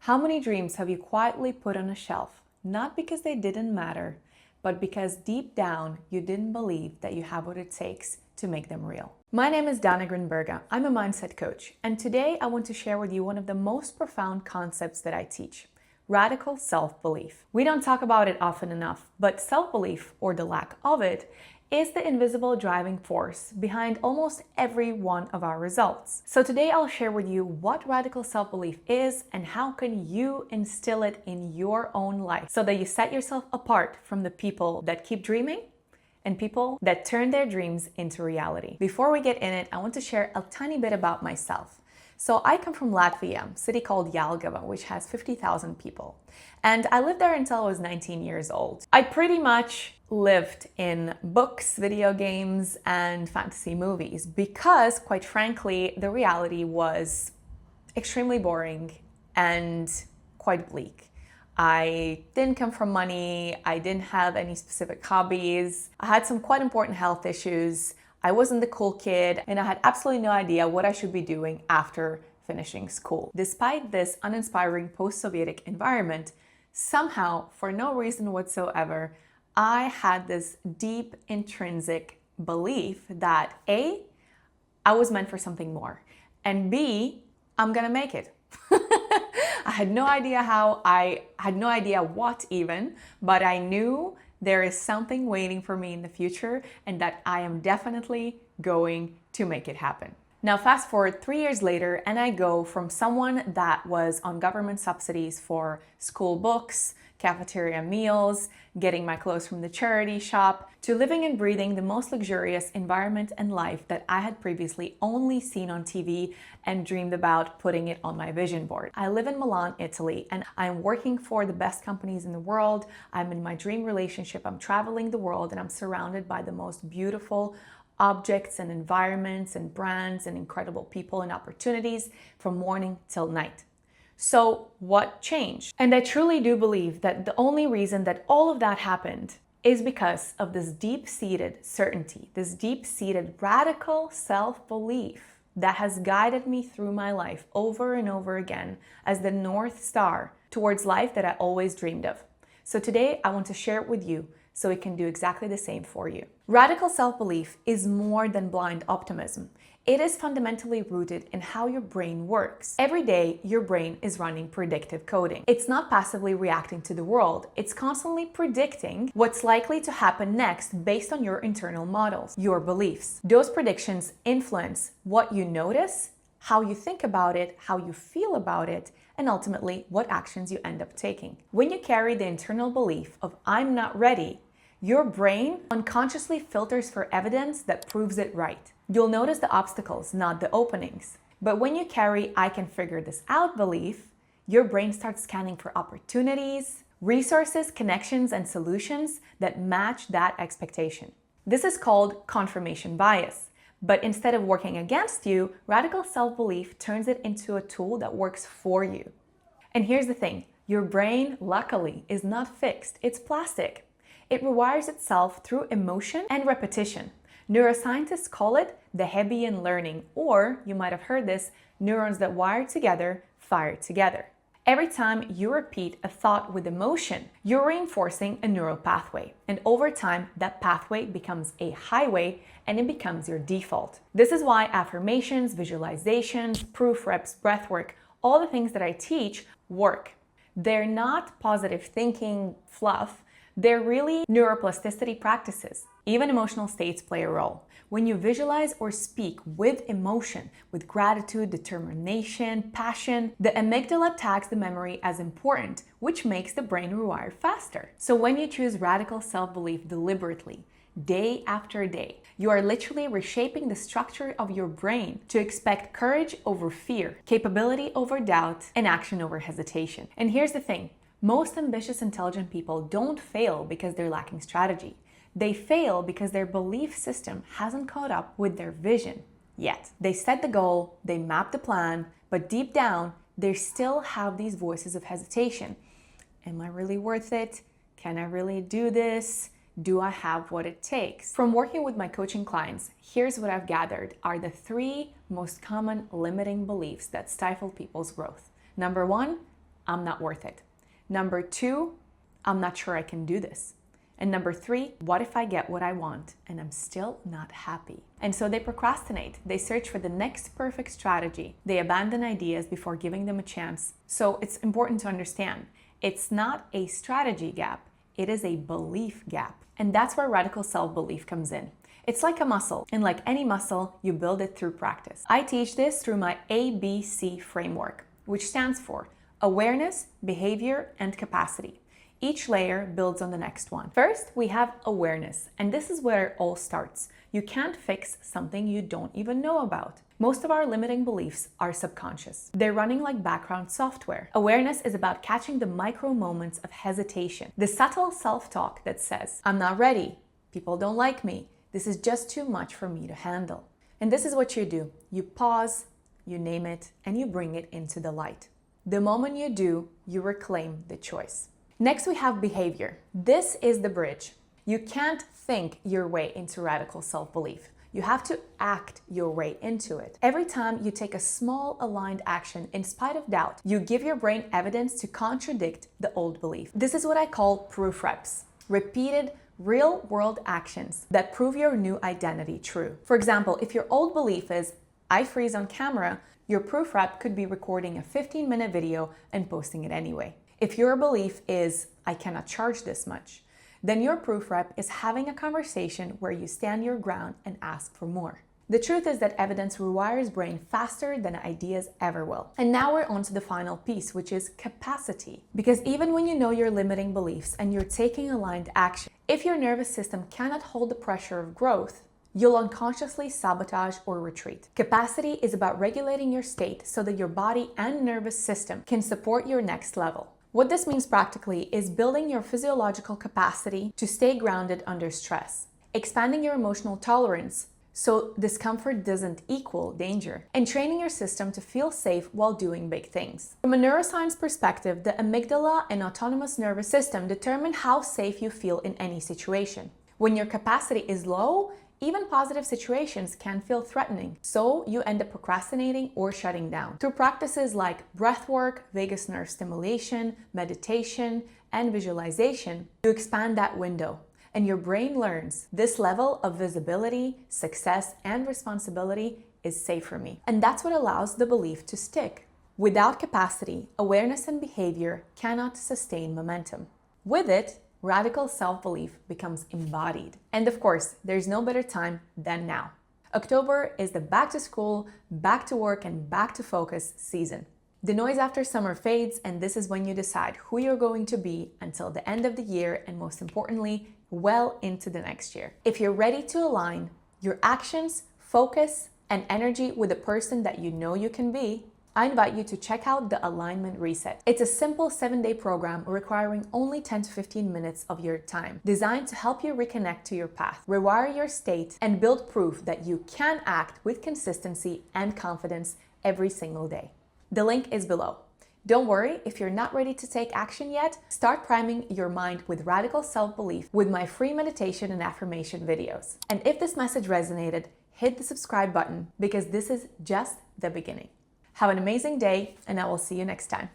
How many dreams have you quietly put on a shelf, not because they didn't matter, but because deep down you didn't believe that you have what it takes to make them real? My name is Dana Grinberga. I'm a mindset coach, and today I want to share with you one of the most profound concepts that I teach: radical self-belief. We don't talk about it often enough, but self-belief, or the lack of it, is the invisible driving force behind almost every one of our results. So today I'll share with you what radical self-belief is and how can you instill it in your own life so that you set yourself apart from the people that keep dreaming and people that turn their dreams into reality. Before we get in it, I want to share a tiny bit about myself. So I come from Latvia, a city called Jelgava, which has 50,000 people. And I lived there until I was 19 years old. I pretty much lived in books, video games, and fantasy movies because, quite frankly, the reality was extremely boring and quite bleak. I didn't come from money. I didn't have any specific hobbies. I had some quite important health issues. I wasn't the cool kid, and I had absolutely no idea what I should be doing after finishing school. Despite this uninspiring post-Sovietic environment, somehow, for no reason whatsoever, I had this deep intrinsic belief that A, I was meant for something more, and B, I'm gonna make it. I had no idea how, I had no idea what even, but I knew there is something waiting for me in the future and that I am definitely going to make it happen. Now, fast forward 3 years later, and I go from someone that was on government subsidies for school books, cafeteria meals, getting my clothes from the charity shop, to living and breathing the most luxurious environment and life that I had previously only seen on TV and dreamed about putting it on my vision board. I live in Milan, Italy, and I'm working for the best companies in the world. I'm in my dream relationship. I'm traveling the world, and I'm surrounded by the most beautiful objects and environments and brands and incredible people and opportunities from morning till night. So what changed? And I truly do believe that the only reason that all of that happened is because of this deep-seated certainty, this deep-seated radical self-belief that has guided me through my life over and over again as the North Star towards life that I always dreamed of. So today I want to share it with you so it can do exactly the same for you. Radical self-belief is more than blind optimism. It is fundamentally rooted in how your brain works. Every day, your brain is running predictive coding. It's not passively reacting to the world. It's constantly predicting what's likely to happen next based on your internal models, your beliefs. Those predictions influence what you notice, how you think about it, how you feel about it, and ultimately what actions you end up taking. When you carry the internal belief of "I'm not ready," your brain unconsciously filters for evidence that proves it right. You'll notice the obstacles, not the openings. But when you carry "I can figure this out" belief, your brain starts scanning for opportunities, resources, connections, and solutions that match that expectation. This is called confirmation bias. But instead of working against you, radical self-belief turns it into a tool that works for you. And here's the thing, your brain, luckily, is not fixed, it's plastic. It rewires itself through emotion and repetition. Neuroscientists call it the Hebbian learning, or you might have heard this, neurons that wire together, fire together. Every time you repeat a thought with emotion, you're reinforcing a neural pathway. And over time, that pathway becomes a highway and it becomes your default. This is why affirmations, visualizations, proof reps, breathwork, all the things that I teach work. They're not positive thinking fluff. They're really neuroplasticity practices. Even emotional states play a role. When you visualize or speak with emotion, with gratitude, determination, passion, the amygdala tags the memory as important, which makes the brain rewire faster. So when you choose radical self-belief deliberately, day after day, you are literally reshaping the structure of your brain to expect courage over fear, capability over doubt, and action over hesitation. And here's the thing. Most ambitious, intelligent people don't fail because they're lacking strategy. They fail because their belief system hasn't caught up with their vision yet. They set the goal, they map the plan, but deep down, they still have these voices of hesitation. Am I really worth it? Can I really do this? Do I have what it takes? From working with my coaching clients, here's what I've gathered are the 3 most common limiting beliefs that stifle people's growth. Number 1, I'm not worth it. Number 2, I'm not sure I can do this. And number 3, what if I get what I want and I'm still not happy? And so they procrastinate. They search for the next perfect strategy. They abandon ideas before giving them a chance. So it's important to understand, it's not a strategy gap, it is a belief gap. And that's where radical self-belief comes in. It's like a muscle, and like any muscle, you build it through practice. I teach this through my ABC framework, which stands for awareness, behavior, and capacity. Each layer builds on the next one. First, we have awareness, and this is where it all starts. You can't fix something you don't even know about. Most of our limiting beliefs are subconscious. They're running like background software. Awareness is about catching the micro moments of hesitation, the subtle self-talk that says, I'm not ready, people don't like me, this is just too much for me to handle. And this is what you do. You pause, you name it, and you bring it into the light. The moment you do, you reclaim the choice. Next, we have behavior. This is the bridge. You can't think your way into radical self-belief. You have to act your way into it. Every time you take a small aligned action in spite of doubt, you give your brain evidence to contradict the old belief. This is what I call proof reps. Repeated real-world actions that prove your new identity true. For example, if your old belief is, I freeze on camera, your proof rep could be recording a 15-minute video and posting it anyway. If your belief is, I cannot charge this much, then your proof rep is having a conversation where you stand your ground and ask for more. The truth is that evidence rewires brain faster than ideas ever will. And now we're on to the final piece, which is capacity. Because even when you know your limiting beliefs and you're taking aligned action, if your nervous system cannot hold the pressure of growth, you'll unconsciously sabotage or retreat. Capacity is about regulating your state so that your body and nervous system can support your next level. What this means practically is building your physiological capacity to stay grounded under stress, expanding your emotional tolerance so discomfort doesn't equal danger, and training your system to feel safe while doing big things. From a neuroscience perspective, the amygdala and autonomous nervous system determine how safe you feel in any situation. When your capacity is low, even positive situations can feel threatening, so you end up procrastinating or shutting down. Through practices like breath work, vagus nerve stimulation, meditation, and visualization, you expand that window, and your brain learns this level of visibility, success, and responsibility is safe for me. And that's what allows the belief to stick. Without capacity, awareness and behavior cannot sustain momentum. With it, radical self-belief becomes embodied. And of course, there's no better time than now. October is the back to school, back to work, and back to focus season. The noise after summer fades, and this is when you decide who you're going to be until the end of the year, and most importantly, well into the next year. If you're ready to align your actions, focus, and energy with the person that you know you can be, I invite you to check out the Alignment Reset. It's a simple 7-day program requiring only 10 to 15 minutes of your time, designed to help you reconnect to your path, rewire your state, and build proof that you can act with consistency and confidence every single day. The link is below. Don't worry, if you're not ready to take action yet, start priming your mind with radical self-belief with my free meditation and affirmation videos. And if this message resonated, hit the subscribe button because this is just the beginning. Have an amazing day, and I will see you next time.